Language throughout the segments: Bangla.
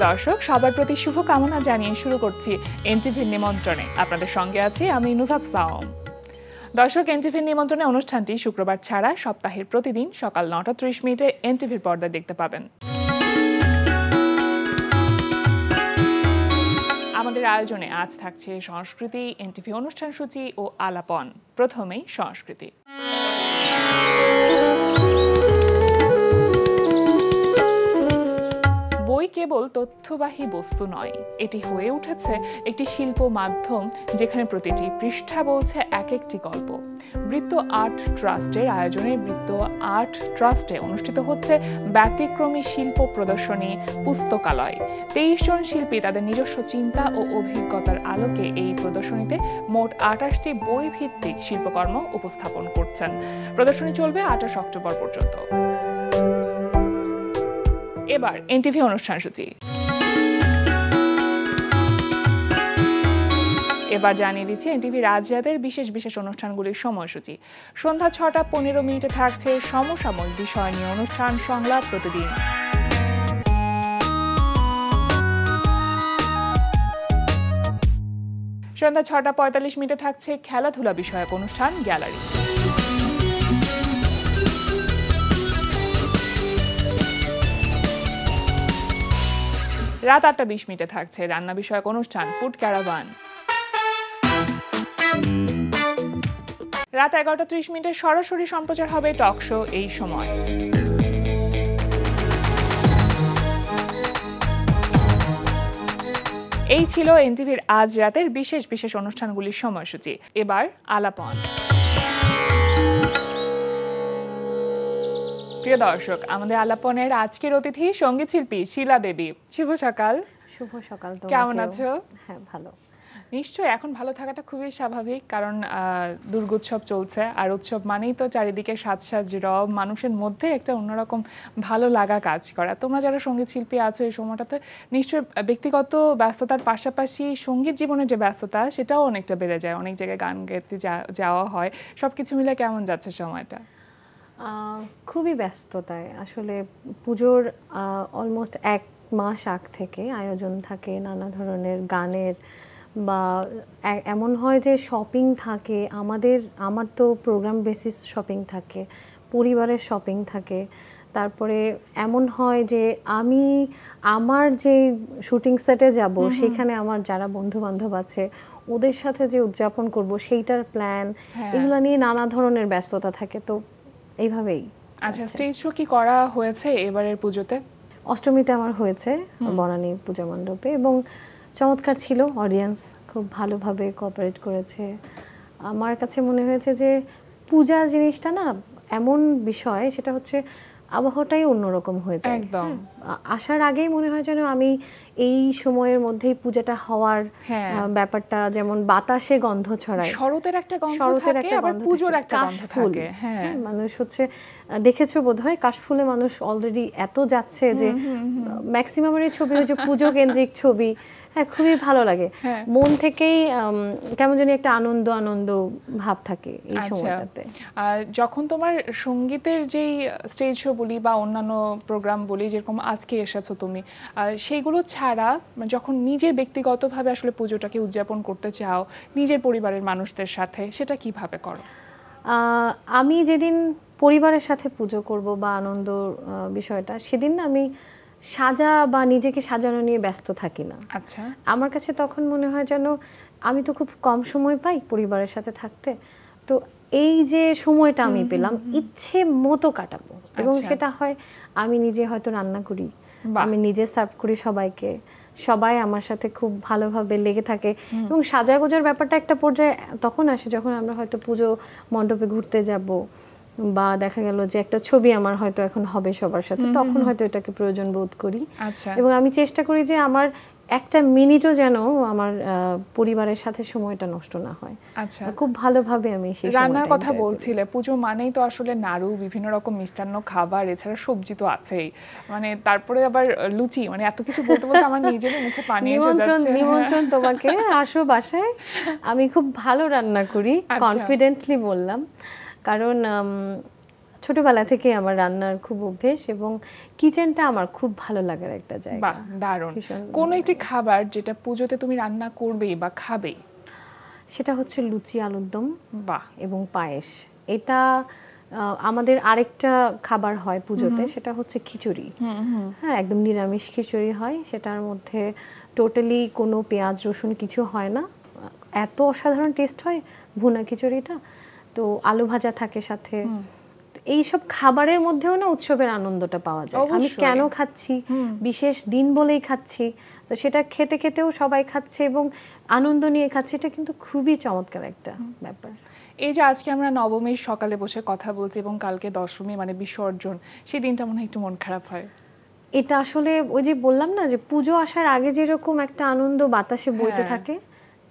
দর্শক, সবার প্রতি শুভকামনা জানিয়ে শুরু করছি এনটিভির নিমন্ত্রণে। আপনাদের সঙ্গে আছি আমি নুসাত সাওম। দর্শক, এনটিভির নিমন্ত্রণে অনুষ্ঠানটি শুক্রবার ছাড়া সপ্তাহের প্রতিদিন সকাল ৯টা ৩০ এনটিভির পর্দায় দেখতে পাবেন। আমাদের আয়োজনে আজ থাকছে সংস্কৃতি, এনটিভি অনুষ্ঠান সূচি ও আলাপন। প্রথমেই সংস্কৃতি। বই কেবল তথ্যবাহী বস্তু নয়, এটি হয়ে উঠেছে একটি শিল্প মাধ্যম যেখানে প্রতিটি পৃষ্ঠা বলছে এক একটি গল্প। বৃত্ত আর্ট ট্রাস্টের আয়োজনে বৃত্ত আর্ট ট্রাস্টে অনুষ্ঠিত হচ্ছে ব্যতিক্রমী শিল্প প্রদর্শনী পুস্তকালয়। ২৩ জন শিল্পী তাদের নিজস্ব চিন্তা ও অভিজ্ঞতার আলোকে এই প্রদর্শনীতে মোট ২৮টি বই ভিত্তিক শিল্পকর্ম উপস্থাপন করছেন। প্রদর্শনী চলবে ২৮ অক্টোবর পর্যন্ত। এবার এনটিভি অনুষ্ঠান সূচি। এবার জানিয়ে দিচ্ছি এনটিভির আজ রাতের বিশেষ বিশেষ অনুষ্ঠানগুলির সময়সূচি। সন্ধ্যা ৬টা ১৫ থাকছে সমসাময়িক বিষয় নিয়ে অনুষ্ঠান সংলাপ প্রতিদিন। সন্ধ্যা ৬টা ৪৫ থাকছে খেলাধুলা বিষয়ক অনুষ্ঠান গ্যালারি। রাত ৮টা ২০ থাকছে রান্না বিষয়ক অনুষ্ঠান ফুড ক্যারাভান। রাত ১১টা ৩০ সরাসরি সম্প্রচার হবে টক শো এই সময়। এই ছিল এনটিভির আজ রাতের বিশেষ বিশেষ অনুষ্ঠানগুলির সময়সূচি। এবার আলাপন। প্রিয় দর্শক, আমাদের আলাপনের আজকের অতিথি সঙ্গীত শিল্পী শিলা দেবী। শুভ সকাল। শুভ সকাল। কেমন আছো? হ্যাঁ, ভালো। নিশ্চয়ই এখন ভালো থাকাটা খুবই স্বাভাবিক, কারণ দুর্গোৎসব চলছে, আর উৎসব মানেই তো চারিদিকে সাজ রব, মানুষের মধ্যে একটা অন্যরকম ভালো লাগা কাজ করা। তোমরা যারা সঙ্গীত শিল্পী আছো এই সময়টাতে নিশ্চয়ই ব্যক্তিগত ব্যস্ততার পাশাপাশি সঙ্গীত জীবনের যে ব্যস্ততা সেটাও অনেকটা বেড়ে যায়, অনেক জায়গায় গান গাইতে যাওয়া হয়। সবকিছু মিলে কেমন যাচ্ছে সময়টা? খুবই ব্যস্ততায়। আসলে পুজোর অলমোস্ট ১ মাস আগ থেকে আয়োজন থাকে নানা ধরনের গানের, বা এমন হয় যে শপিং থাকে আমার তো প্রোগ্রাম বেসিস শপিং থাকে, পরিবারের শপিং থাকে। তারপরে এমন হয় যে আমি আমার যে শুটিং সেটে যাব সেখানে আমার যারা বন্ধু বান্ধব আছে ওদের সাথে যে উদযাপন করব সেইটার প্ল্যান, এগুলো নিয়ে নানা ধরনের ব্যস্ততা থাকে। তো এইভাবেই। আচ্ছা, স্টেজ শো কি করা হয়েছে এবারের পুজোতে? অষ্টমীতে আমার হয়েছে বনানী পূজা মণ্ডপে, এবং চমৎকার ছিল। অডিয়েন্স খুব ভালোভাবে কোঅপারেট করেছে। আমার কাছে মনে হয়েছে যে পূজা জিনিসটা না এমন বিষয়, সেটা হচ্ছে আবহাওয়াটাই অন্যরকম হয়ে যায়। একদম আসার আগেই মনে হয় যেন আমি এই সময়ের মধ্যেই পূজাটা হওয়ার ব্যাপারটা, যেমন বাতাসে গন্ধ ছড়ায়, শরতের একটা গন্ধ থাকে, আবার পূজোর একটা গন্ধ থাকে। হ্যাঁ, মানুষ হচ্ছে দেখেছো বোধহয় কাশফুলে মানুষ অলরেডি এত যাচ্ছে যে ম্যাক্সিমামের ছবি হচ্ছে পুজো কেন্দ্রিক ছবি। হ্যাঁ, খুবই ভালো লাগে। মন থেকেই কেমন জানি একটা আনন্দ আনন্দ ভাব থাকে এই সময়টাতে। যখন তোমার সঙ্গীতের যেই স্টেজ শো বলি বা অন্যান্য প্রোগ্রাম বলি, যেরকম আজকে এসেছো তুমি, সেইগুলো ছাড়া যখন নিজের ব্যক্তিগতভাবে আসলে পুজোটাকে উদযাপন করতে চাও নিজের পরিবারের মানুষদের সাথে, সেটা কিভাবে করো? আমি যেদিন পরিবারের সাথে পুজো করব বা আনন্দ বিষয়টা, সেদিন না আমি সাজা বা নিজেকে সাজানো নিয়ে ব্যস্ত থাকি না। আচ্ছা, আমার কাছে তখন মনে হয় যেন আমি তো খুব কম সময় পাই পরিবারের সাথে থাকতে, তো এই যে সময়টা আমি পেলাম ইচ্ছে মতো কাটাবো। এবং সেটা হয় আমি নিজে হয়তো রান্না করি, আমি নিজে সার্ভ করি সবাইকে, সবাই আমার সাথে খুব ভালোভাবে লেগে থাকে। এবং সাজাগোজার ব্যাপারটা একটা পর্যায়ে তখন আসে যখন আমরা হয়তো পুজো মণ্ডপে ঘুরতে যাব, বা দেখা গেল যে একটা ছবি আমার হয়তো এখন হবে সবার সাথে, তখন হয়তো এটাকে প্রয়োজন বোধ করি। এবং আমি চেষ্টা করি যে আমার একটা মিনিটও যেন আমার পরিবারের সাথে সময়টা নষ্ট না হয়। আচ্ছা, খুব ভালোভাবে আমি সেই রান্নার কথা বলছিলে। পুজো মানেই তো আসলে নাড়ু, বিভিন্ন রকম মিষ্টান্ন খাবার, এছাড়া সবজি তো আছেই, মানে তারপরে আবার লুচি, মানে এত কিছু বলতে বলতে আমার নিজেরই মুখে পানি এসে যাচ্ছে। নিমন্ত্রণ তোমাকে, আসো বাসায়। আমি খুব ভালো রান্না করি, কনফিডেন্টলি বললাম, কারণ ছোটবেলা থেকে আমার রান্নার খুব অভ্যেস এবং কিচেনটা আমার খুব ভালো লাগার একটা জায়গা। বাহ, দারুণ। কোন একটি খাবার যেটা পুজোতে তুমি রান্না করবেই বা খাবেই? সেটা হচ্ছে লুচি আলুর দম বাহ, এবং পায়েস। এটা আমাদের আরেকটা খাবার হয় পুজোতে, সেটা হচ্ছে খিচুড়ি। হ্যাঁ, একদম নিরামিষ খিচুড়ি হয়, সেটার মধ্যে টোটালি কোনো পেঁয়াজ রসুন কিছু হয় না। এত অসাধারণ টেস্ট হয় ভুনা খিচুড়িটা। তো আলু ভাজা থাকে সাথে। এইসব খাবারের মধ্যেও না উৎসবের আনন্দটা পাওয়া যায়। আমি কেন খাচ্ছি, বিশেষ দিন বলেই খাচ্ছি, তো সেটা খেতে খেতেও সবাই খাচ্ছে এবং আনন্দ নিয়ে খাচ্ছে। এটা কিন্তু খুবই চমৎকার একটা ব্যাপার। এই যে আজকে আমরা নবমীর সকালে বসে কথা বলছি এবং কালকে দশমী মানে বিসর্জন, সেই দিনটা মনে হয় একটু মন খারাপ হয়। এটা আসলে ওই যে বললাম না যে পুজো আসার আগে যেরকম একটা আনন্দ বাতাসে বইতে থাকে,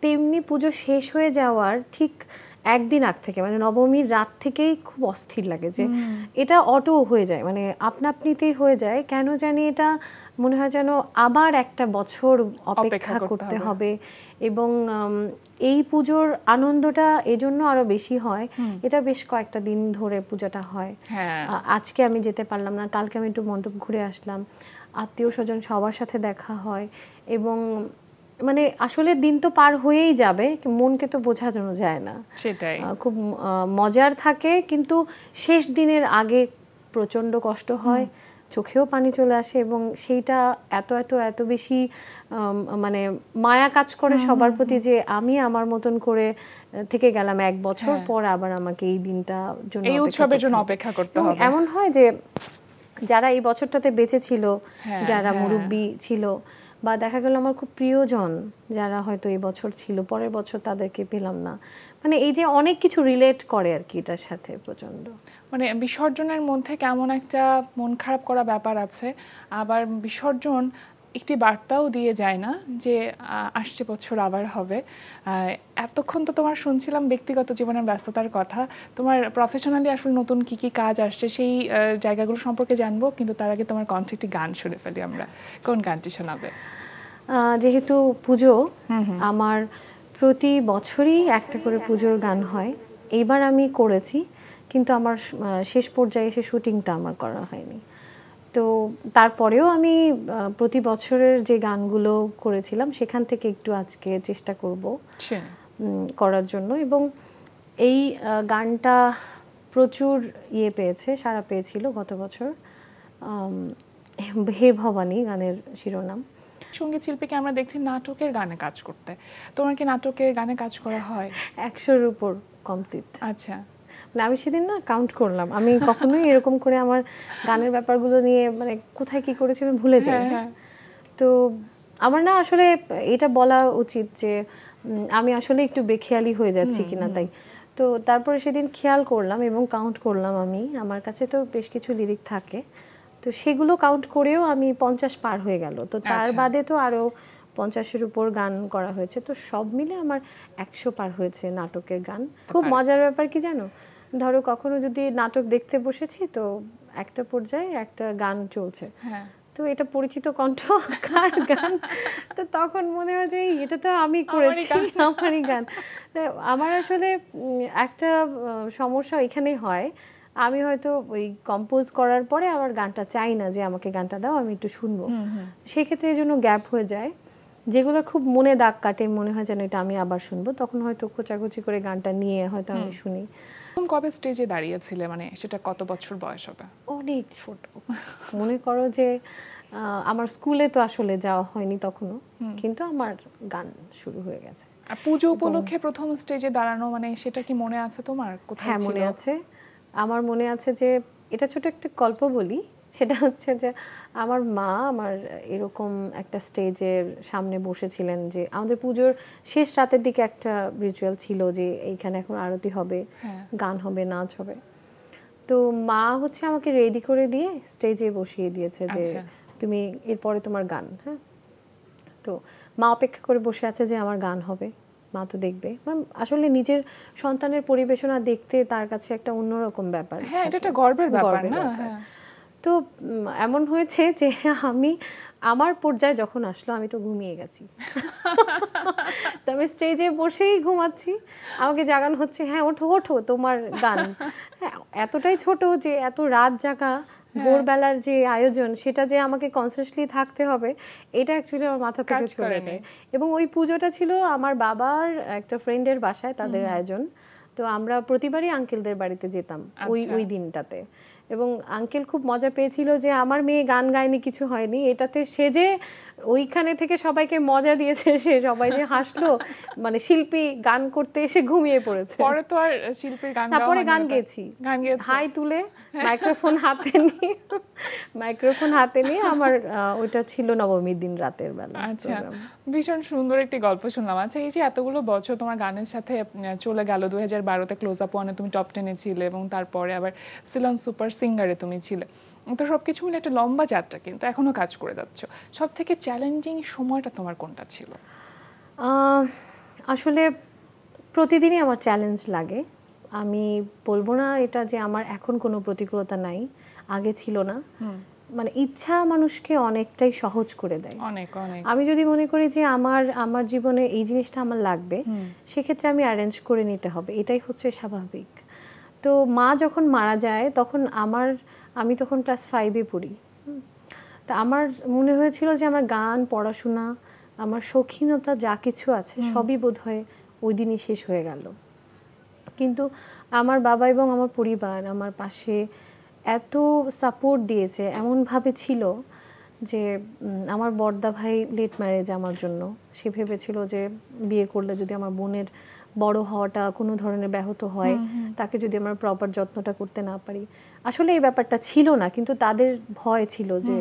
তেমনি পুজো শেষ হয়ে যাওয়ার ঠিক একদিন আগ থেকে মানে নবমীর রাত থেকেই খুব অস্থির লাগে যে এটা অটো হয়ে যায়, মানে আপনা আপনিতেই হয়ে যায়। কেন জানি এটা মনে হয় যেন আবার একটা বছর অপেক্ষা করতে হবে। এবং এই পুজোর আনন্দটা এজন্য আরো বেশি হয়, এটা বেশ কয়েকটা দিন ধরে পূজাটা হয়। আজকে আমি যেতে পারলাম না, কালকে আমি একটু মণ্ডপ ঘুরে আসলাম, আত্মীয় স্বজন সবার সাথে দেখা হয় এবং মানে আসলে দিন তো পার হয়েই যাবে, মনকে তো বোঝানো যায় না। সেটাই খুব মজার থাকে, কিন্তু শেষ দিনের আগে প্রচন্ড কষ্ট হয়, চোখেও পানি চলে আসে এবং সেইটা এত এত এত বেশি মানে মায়া কাজ করে সবার প্রতি যে আমি আমার মতন করে থেকে গেলাম এক বছর পর আবার আমাকে এই দিনটা জন্য এই উৎসবের জন্য অপেক্ষা করতে হবে। এমন হয় যে যারা এই বছরটাতে বেঁচে ছিল, যারা মুরব্বী ছিল বা দেখা গেল আমার খুব প্রিয়জন যারা হয়তো এই বছর ছিল, পরের বছর তাদেরকে পেলাম না, মানে এই যে অনেক কিছু রিলেট করে আর কি এটার সাথে প্রচন্ড। মানে বিসর্জনের মধ্যে কেমন একটা মন খারাপ করা ব্যাপার আছে, আবার বিসর্জন একটি বার্তাও দিয়ে যায় না যে আসছে বছর আবার হবে। এতক্ষণ তো তোমার শুনছিলাম ব্যক্তিগত জীবনের ব্যস্ততার কথা, তোমার প্রফেশনালি আসলে নতুন কি কি কাজ আসছে সেই জায়গাগুলো সম্পর্কে জানবো, কিন্তু তার আগে তোমার কণ্ঠে একটি গান শুনে ফেলি আমরা। কোন গানটি শোনাবে? যেহেতু পুজো, আমার প্রতি বছরই একটা করে পুজোর গান হয়। এইবার আমি করেছি, কিন্তু আমার শেষ পর্যায়ে এসে শুটিংটা আমার করা হয়নি। তো তারপরেও আমি প্রতি বছরের যে গানগুলো করেছিলাম সেখান থেকে একটু আজকে চেষ্টা করব করার জন্য। এবং এই গানটা প্রচুর পেয়েছে, সাড়া পেয়েছিল গত বছর। হে ভবানী গানের শিরোনাম। সঙ্গীত শিল্পীকে আমরা দেখছি নাটকের গানে কাজ করতে, তোমার কি নাটকের গানে কাজ করা হয়? 100-র উপর কমপ্লিট। আচ্ছা, আমি সেদিন না কাউন্ট করলাম, আমি কখনোই এরকম করে আমার গানের ব্যাপারগুলো নিয়ে মানে কোথায় কি করেছি আমি ভুলে যাই। তো আমার না আসলে এটা বলা উচিত যে আমি আসলে একটু বেখেয়ালি হয়ে যাচ্ছি কিনা, তাই তো তারপরে সেদিন খেয়াল করলাম এবং কাউন্ট করলাম। আমি আমার কাছে তো বেশ কিছু লিরিক থাকে, তো সেগুলো কাউন্ট করেও আমি 50 পার হয়ে গেল। তো তার বাদে তো আরো 50-এর উপর গান করা হয়েছে, তো সব মিলে আমার 100 পার হয়েছে নাটকের গান। খুব মজার ব্যাপার কি জানো, ধরো কখনো যদি নাটক দেখতে বসেছি তো একটা পর্যায়ে একটা গান চলছে, তো এটা পরিচিত কণ্ঠ, কার গান, তো তখন মনে হয় যে এটা তো আমি করেছি, আমারই গান। আমার আসলে একটা সমস্যা এখানেই হয়, আমি হয়তো ওই কম্পোজ করার পরে আমার গানটা চাই না যে আমাকে গানটা দাও, আমি একটু শুনবো, সেক্ষেত্রে এই জন্য গ্যাপ হয়ে যায়। যেগুলো খুব মনে দাগ কাটে, মনে হয় যেন এটা আমি আবার শুনবো, তখন হয়তো খোঁচাখুচি করে গানটা নিয়ে হয়তো আমি শুনি। কবে স্টেজে দাঁড়িয়েছিলে, মানে সেটা কত বছর বয়স হবে? অনেক ছোট, মনে করো যে আমার স্কুলে তো আসলে যাওয়া হয়নি তখনও, কিন্তু আমার গান শুরু হয়ে গেছে। আর পুজো উপলক্ষে প্রথম স্টেজে দাঁড়ানো, মানে সেটা কি মনে আছে তোমার? কোথায়? হ্যাঁ মনে আছে, আমার মনে আছে যে এটা ছোট একটা গল্প বলি। সেটা হচ্ছে যে আমার মা আমার এরকম একটা স্টেজের সামনে বসেছিলেন, যে আমাদের পুজোর শেষ রাতের দিকে একটা রিচুয়াল ছিল যে এইখানে এখন আরতি হবে, গান হবে, নাচ হবে। তো মা হচ্ছে আমাকে রেডি করে দিয়ে স্টেজে বসিয়ে দিয়েছে যে তুমি এরপরে তোমার গান। হ্যাঁ, তো মা অপেক্ষা করে বসে আছে যে আমার গান হবে, মা তো দেখবে। আসলে নিজের সন্তানের পরিবেশনা দেখতে তার কাছে একটা অন্যরকম ব্যাপার। হ্যাঁ, এটা একটা গর্বের ব্যাপার না? তো এমন হয়েছে যে আমি আমার পর্যায়ে যখন আসলো আমি তো ঘুমিয়ে গেছি। তো আমি স্টেজে বসেই ঘুমাচ্ছি, আমাকে জাগানো হচ্ছে, হ্যাঁ ওঠো ওঠো তোমার গান। হ্যাঁ, এতটাই ছোট যে এত রাত জাগা ভোরবেলার যে আয়োজন সেটা যে আমাকে কনসিয়াসলি থাকতে হবে এটা অ্যাকচুয়ালি আমার মাথা থেকে চলে যায়। এবং ওই পুজোটা ছিল আমার বাবার একটা ফ্রেন্ডের বাসায়, তাদের আয়োজন। তো আমরা প্রতিবারই আঙ্কেলদের বাড়িতে যেতাম ওই দিনটাতে, এবং আঙ্কেল খুব মজা পেয়েছিল যে আমার মেয়ে গান গায়নি, কিছু হয়নি, এটাতে সে যে ওইখানে থেকে সবাইকে মজা দিয়েছে, সে সবাই যে হাসলো, মানে শিল্পী গান করতে এসে ঘুমিয়ে পড়েছে। পরে তো আর শিল্পীর গান পরে গান গেয়েছি, হাই তুলে মাইক্রোফোন হাতে নিয়ে আমার ওইটা ছিল নবমীর দিন রাতের বেলা। আচ্ছা, ভীষণ সুন্দর একটি গল্প শুনলাম। আচ্ছা, এই যে এতগুলো বছর তোমার গানের সাথে চলে গেল, 2012-তে ক্লোজ আপ ওয়ানে তুমি টপ 10-এ ছিলে, এবং তারপরে আবার সিলন সুপার সিঙ্গারে তুমি ছিলে, তো সবকিছু মিলে একটা লম্বা যাত্রা, কিন্তু এখনো কাজ করে যাচ্ছ। সব থেকে চ্যালেঞ্জিং সময়টা তোমার কোনটা ছিল? আসলে প্রতিদিনই আমার চ্যালেঞ্জ লাগে। আমি বলবো না এটা যে আমার এখন কোনো প্রতিকূলতা নাই, আগে ছিল না। মানে ইচ্ছা মানুষকে অনেকটাই সহজ করে দেয়। আমি যদি মনে করি যে আমার জীবনে এই জিনিসটা আমার লাগবে, সেক্ষেত্রে আমি অ্যারেঞ্জ করে নিতে হবে, এটাই হচ্ছে স্বাভাবিক। তো মা যখন মারা যায় তখন আমি তখন ক্লাস 5-এ পড়ি। তা আমার মনে হয়েছিল যে আমার গান, পড়াশোনা, আমার শৌখিনতা যা কিছু আছে সবই বোধহয় ওই দিনই শেষ হয়ে গেল। কিন্তু আমার বাবা এবং আমার পরিবার আমার পাশে এত সাপোর্ট দিয়েছে, এমনভাবে ছিল যে আমার বড়দা ভাই লেট ম্যারেজ আমার জন্য, সে ভেবেছিল যে বিয়ে করলে যদি আমার বোনের বড় হওয়াটা কোনো ধরনের ব্যাহত হয়, তাকে যদি আমরা প্রপার যত্নটা করতে না পারি। আসলে এই ব্যাপারটা ছিল না, কিন্তু তাদের ভয় ছিল যে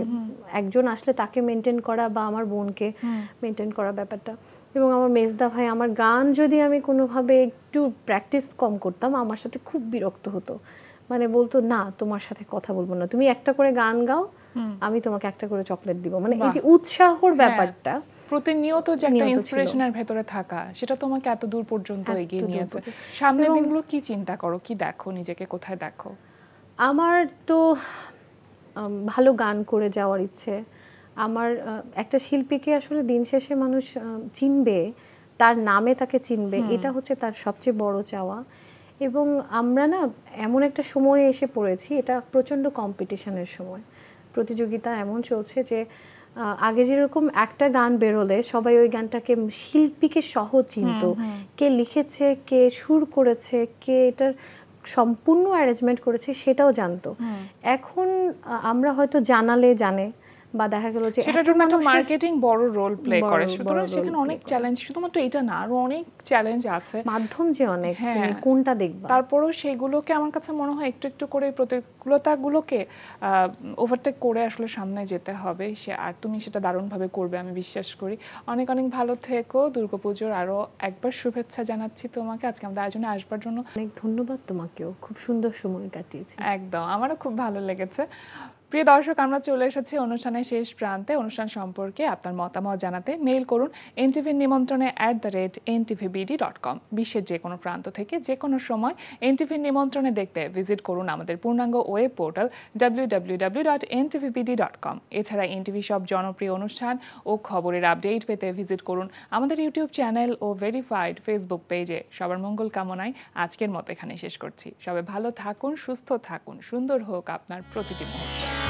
একজন আসলে তাকে মেনটেন করা বা আমার বোনকে মেনটেন করা ব্যাপারটা। এবং আমার মেজদা ভাই, আমার গান যদি আমি কোনোভাবে একটু প্র্যাকটিস কম করতাম, আমার সাথে খুব বিরক্ত হতো, মানে বলতো না তোমার সাথে কথা বলবো না, তুমি একটা করে গান গাও, আমি তোমাকে একটা করে চকলেট দিব। মানে এই যে উৎসাহর ব্যাপারটা, প্রতিনিয়ত যে একটা ইন্সপিরেশনের ভেতরে থাকা, সেটা তোমাকে এত দূর পর্যন্ত এগিয়ে নিয়েছে। সামনের দিনগুলো কি চিন্তা করো, কি দেখো, নিজেকে কোথায় দেখো? আমার তো ভালো গান করে যাওয়ার ইচ্ছে। আমার একটা শিল্পীকে আসলে দিন শেষে মানুষ চিনবে, তার নামে তাকে চিনবে, এটা হচ্ছে তার সবচেয়ে বড় চাওয়া। এবং আমরা না এমন একটা সময়ে এসে পড়েছি, এটা প্রচণ্ড কম্পিটিশনের সময়, প্রতিযোগিতা এমন চলছে যে আগে যেরকম একটা গান বেরোলে সবাই ওই গানটাকে শিল্পীকে সহ চিনতো, কে লিখেছে, কে সুর করেছে, কে এটার সম্পূর্ণ অ্যারেঞ্জমেন্ট করেছে সেটাও জানতো। এখন আমরা হয়তো জানালে জানে, বা দেখা গেল যে সেটার জন্য একটা মার্কেটিং বড় রোল প্লে করে, সুতরাং সেখানে অনেক চ্যালেঞ্জ, শুধুমাত্র এটা না আরো অনেক চ্যালেঞ্জ আছে, মাধ্যম যে অনেক, তুমি কোনটা দেখবা। তারপরও সেগুলোকে আমার কাছে মনে হয় একটু একটু করে প্রতিকূলতাগুলোকে ওভারটেক করে আসলে সামনে যেতে হবে, আর তুমি সেটা দারুণভাবে করবে আমি বিশ্বাস করি। অনেক অনেক ভালো থেকো, দুর্গাপুজোর আরো একবার শুভেচ্ছা জানাচ্ছি তোমাকে আজকে আমাদের আয়োজনে আসবার জন্য। অনেক ধন্যবাদ তোমাকেও, খুব সুন্দর সময় কাটিয়েছি। একদম, আমারও খুব ভালো লেগেছে। প্রিয় দর্শক, আমরা চলে এসেছি অনুষ্ঠানের শেষ প্রান্তে। অনুষ্ঠান সম্পর্কে আপনার মতামত জানাতে মেইল করুন ntvnimontrone@ntvbd.com। বিশ্বের যে কোনো প্রান্ত থেকে যে কোনো সময় এনটিভি নিমন্ত্রণে দেখতে ভিজিট করুন আমাদের পূর্ণাঙ্গ ওয়েব পোর্টাল www.ntvbd.com। এছাড়া এনটিভি সব জনপ্রিয় অনুষ্ঠান ও খবরের আপডেট পেতে ভিজিট করুন আমাদের ইউটিউব চ্যানেল ও ভেরিফাইড ফেসবুক পেজে। সবার মঙ্গল কামনায় আজকের মতো এখানে শেষ করছি। সবাই ভালো থাকুন, সুস্থ থাকুন, সুন্দর হোক আপনার প্রতিটি মুহূর্ত।